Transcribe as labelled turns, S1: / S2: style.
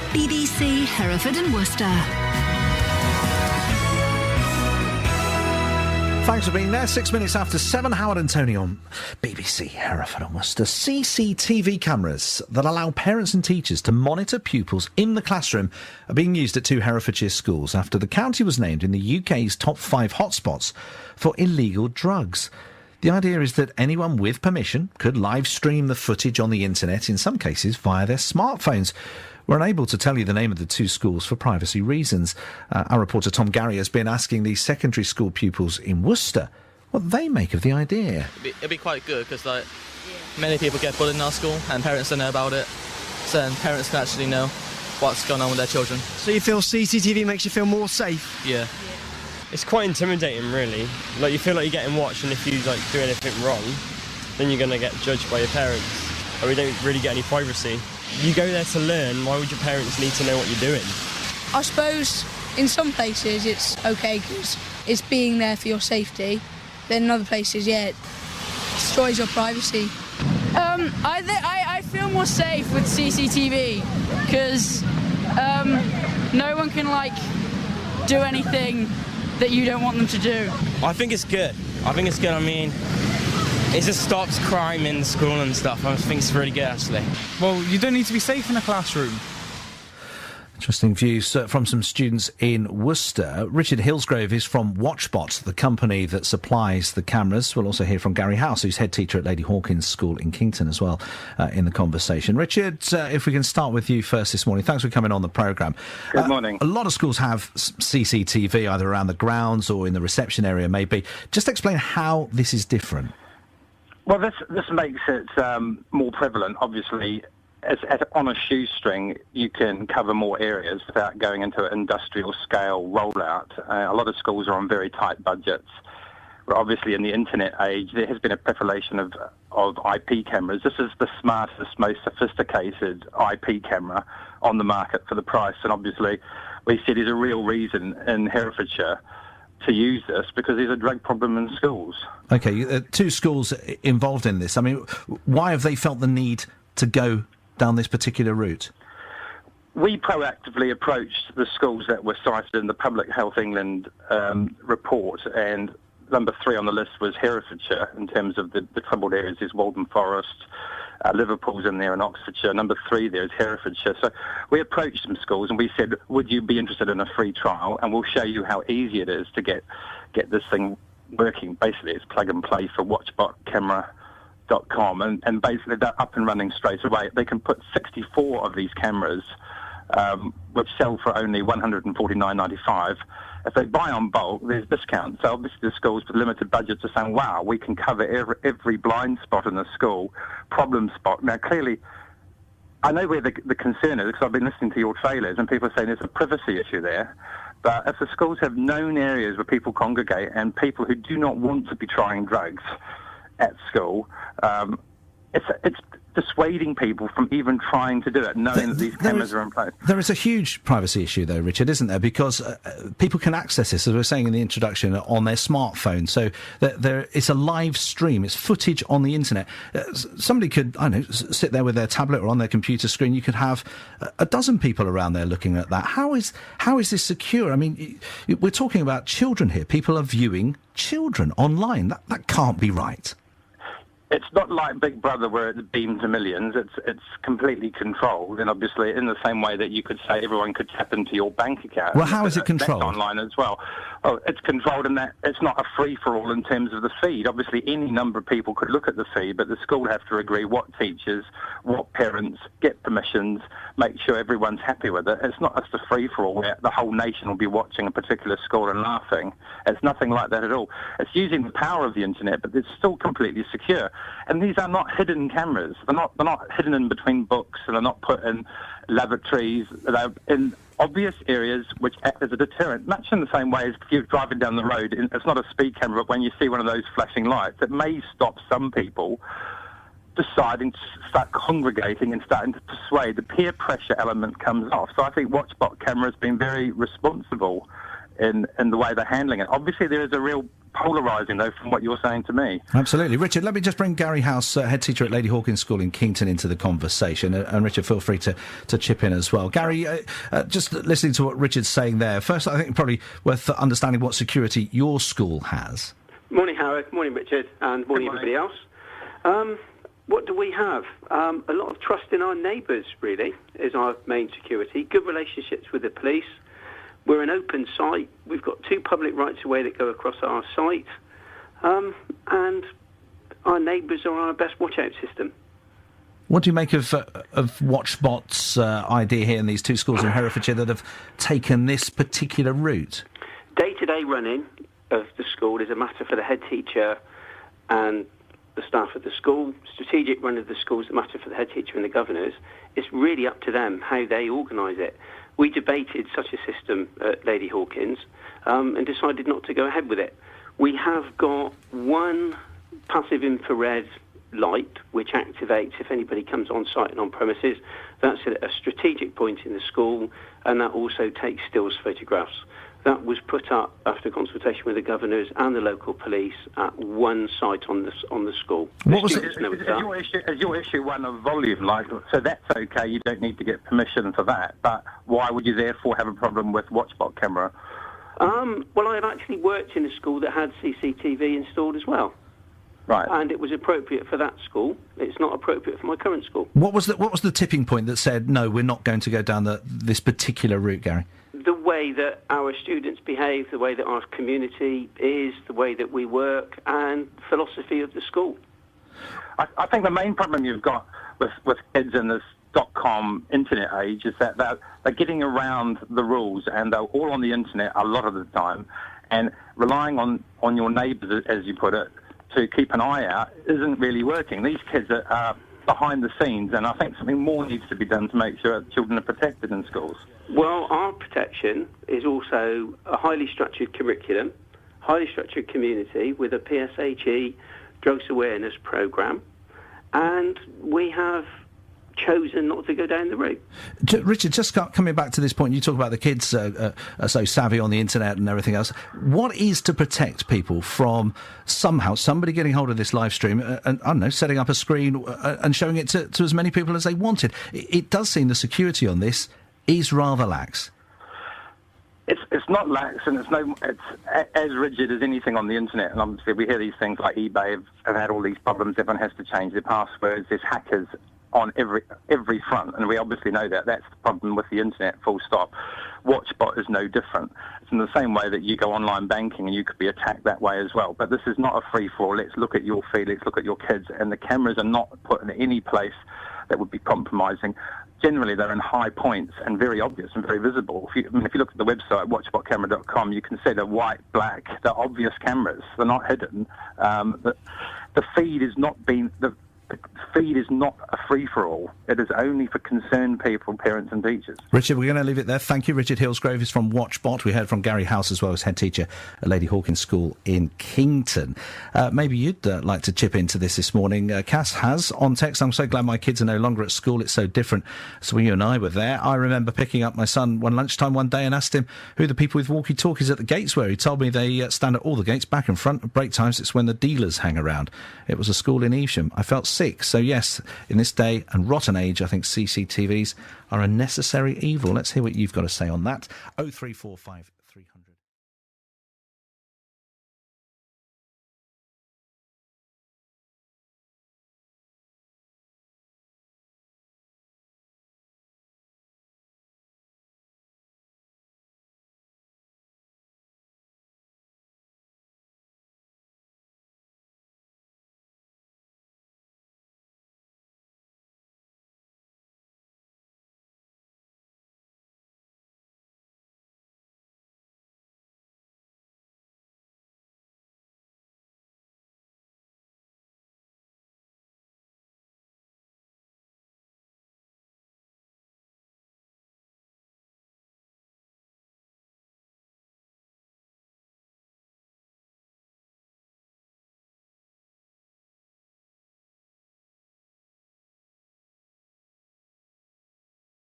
S1: BBC Hereford and Worcester.
S2: Thanks for being there. 6 minutes after 7, Howard and Tony on BBC Hereford and Worcester. CCTV cameras that allow parents and teachers to monitor pupils in the classroom are being used at 2 Herefordshire schools after the county was named in the UK's top 5 hotspots for illegal drugs. The idea is that anyone with permission could live stream the footage on the internet, in some cases via their smartphones. We're unable to tell you the name of the 2 schools for privacy reasons. Our reporter Tom Gary has been asking these secondary school pupils in Worcester what they make of the idea.
S3: It'd be quite good because many people get bullied in our school and parents don't know about it. So then parents can actually know what's going on with their children.
S4: So you feel CCTV makes you feel more safe?
S3: Yeah.
S5: It's quite intimidating, really. Like, you feel like you're getting watched, and if you do anything wrong, then you're going to get judged by your parents. Or we don't really get any privacy. You go there to learn, why would your parents need to know what you're doing?
S6: I suppose in some places it's okay because it's being there for your safety. Then in other places, it destroys your privacy.
S7: I feel more safe with CCTV because no one can, do anything that you don't want them to do.
S8: I think it's good. I mean, it just stops crime in the school and stuff. I think it's really good, actually.
S9: Well, you don't need to be safe in a classroom.
S2: Interesting views from some students in Worcester. Richard Hillsgrove is from WatchBot, the company that supplies the cameras. We'll also hear from Gary House, who's head teacher at Lady Hawkins School in Kington as well, in the conversation. Richard, if we can start with you first this morning. Thanks for coming on the programme.
S10: Good morning.
S2: A lot of schools have CCTV, either around the grounds or in the reception area, maybe. Just explain how this is different.
S10: Well, this makes it more prevalent, obviously. On a shoestring, you can cover more areas without going into an industrial scale rollout. A lot of schools are on very tight budgets. Obviously, in the internet age, there has been a proliferation of IP cameras. This is the smartest, most sophisticated IP camera on the market for the price. And obviously, we see there's a real reason in Herefordshire to use this because there's a drug problem in schools.
S2: OK, 2 schools involved in this. I mean, why have they felt the need to go down this particular route?
S10: We proactively approached the schools that were cited in the Public Health England report, and number 3 on the list was Herefordshire in terms of the troubled areas. There's Walden Forest, Liverpool's in there, and Oxfordshire. Number 3 there is Herefordshire. So we approached some schools and we said, would you be interested in a free trial? And we'll show you how easy it is to get this thing working. Basically, it's plug and play for WatchBot camera. .com, and basically they're up and running straight away. They can put 64 of these cameras, which sell for only $149.95. If they buy on bulk, there's discounts. So obviously the schools with limited budgets are saying, wow, we can cover every blind spot in the school, problem spot. Now, clearly, I know where the concern is because I've been listening to your trailers and people are saying there's a privacy issue there. But if the schools have known areas where people congregate and people who do not want to be trying drugs at school, it's dissuading people from even trying to do it, knowing that these cameras are in place.
S2: There is a huge privacy issue, though, Richard, isn't there? Because people can access this, as we were saying in the introduction, on their smartphone. So it's a live stream. It's footage on the internet. Somebody could, sit there with their tablet or on their computer screen. You could have a dozen people around there looking at that. How is this secure? I mean, we're talking about children here. People are viewing children online. That can't be right.
S10: It's not like Big Brother where it's beamed to millions. It's completely controlled, and obviously in the same way that you could say everyone could tap into your bank account.
S2: Well, how is it controlled?
S10: That's online as well. Well, it's controlled in that it's not a free-for-all in terms of the feed. Obviously, any number of people could look at the feed, but the school have to agree what teachers, what parents, get permissions, make sure everyone's happy with it. It's not just a free-for-all where the whole nation will be watching a particular school and laughing. It's nothing like that at all. It's using the power of the internet, but it's still completely secure. And these are not hidden cameras. They're not hidden in between books, and they're not put in lavatories. They're in obvious areas which act as a deterrent, much in the same way as if you're driving down the road. It's not a speed camera, but when you see one of those flashing lights, it may stop some people deciding to start congregating and starting to persuade. The peer pressure element comes off. So I think WatchBot camera has been very responsible in the way they're handling it. Obviously, there is a real polarising, though, from what you're saying to me.
S2: Absolutely. Richard, let me just bring Gary House, head teacher at Lady Hawkins School in Kington, into the conversation. And Richard, feel free to chip in as well. Gary, just listening to what Richard's saying there, first, I think probably worth understanding what security your school has.
S11: Morning, Howard. Morning, Richard. And morning, everybody else. What do we have? A lot of trust in our neighbours, really, is our main security. Good relationships with the police. We're an open site. We've got 2 public rights-of-way that go across our site. And our neighbours are our best watch-out system.
S2: What do you make of WatchBot's idea here in these 2 schools in Herefordshire that have taken this particular route?
S11: Day-to-day running of the school is a matter for the head teacher and the staff of the school. Strategic run of the school is a matter for the head teacher and the governors. It's really up to them how they organise it. We debated such a system at Lady Hawkins and decided not to go ahead with it. We have got 1 passive infrared light which activates if anybody comes on site and on premises. That's at a strategic point in the school, and that also takes stills photographs. That was put up after consultation with the governors and the local police at 1 site on the school.
S10: What was it? Is your issue one of volume? So that's okay, you don't need to get permission for that, but why would you therefore have a problem with WatchBot camera?
S11: Well, I've actually worked in a school that had CCTV installed as well.
S10: Right.
S11: And it was appropriate for that school. It's not appropriate for my current school.
S2: What was the tipping point that said, no, we're not going to go down this particular route, Gary?
S11: The way that our students behave, the way that our community is, the way that we work, and philosophy of the school.
S10: I think the main problem you've got with kids in this .com internet age is that they're getting around the rules, and they're all on the internet a lot of the time, and relying on your neighbours, as you put it, to keep an eye out isn't really working. These kids are behind the scenes, and I think something more needs to be done to make sure that children are protected in schools.
S11: Well, our protection is also a highly structured curriculum, highly structured community with a PSHE drugs awareness programme, and we have chosen not to go down the route.
S2: Richard, just coming back to this point, you talk about the kids are so savvy on the internet and everything else. What is to protect people from somehow somebody getting hold of this live stream and, I don't know, setting up a screen and showing it to as many people as they wanted? It does seem the security on this is rather lax.
S10: It's not lax, and it's as rigid as anything on the internet. And obviously we hear these things like eBay have had all these problems. Everyone has to change their passwords. There's hackers on every front, and we obviously know that. That's the problem with the internet, full stop. WatchBot is no different. It's in the same way that you go online banking and you could be attacked that way as well. But this is not a free-for-all. Let's look at your feed, let's look at your kids, and the cameras are not put in any place that would be compromising. Generally, they're in high points and very obvious and very visible. If you look at the website, watchbotcamera.com, you can see the white, black, the obvious cameras. They're not hidden. The feed is not the feed is not a free-for-all. It is only for concerned people, parents and teachers.
S2: Richard, we're going to leave it there. Thank you. Richard Hillsgrove is from WatchBot. We heard from Gary House as well as head teacher at Lady Hawkins School in Kington. Maybe you'd like to chip into this morning. Cass has on text, I'm so glad my kids are no longer at school. It's so different. So when you and I were there, I remember picking up my son one lunchtime one day and asked him who the people with walkie-talkies at the gates were. He told me they stand at all the gates, back and front. At break times, it's when the dealers hang around. It was a school in Evesham. I felt sick. So yes, in this day and rotten age, I think CCTVs are a necessary evil. Let's hear what you've got to say on that. 0345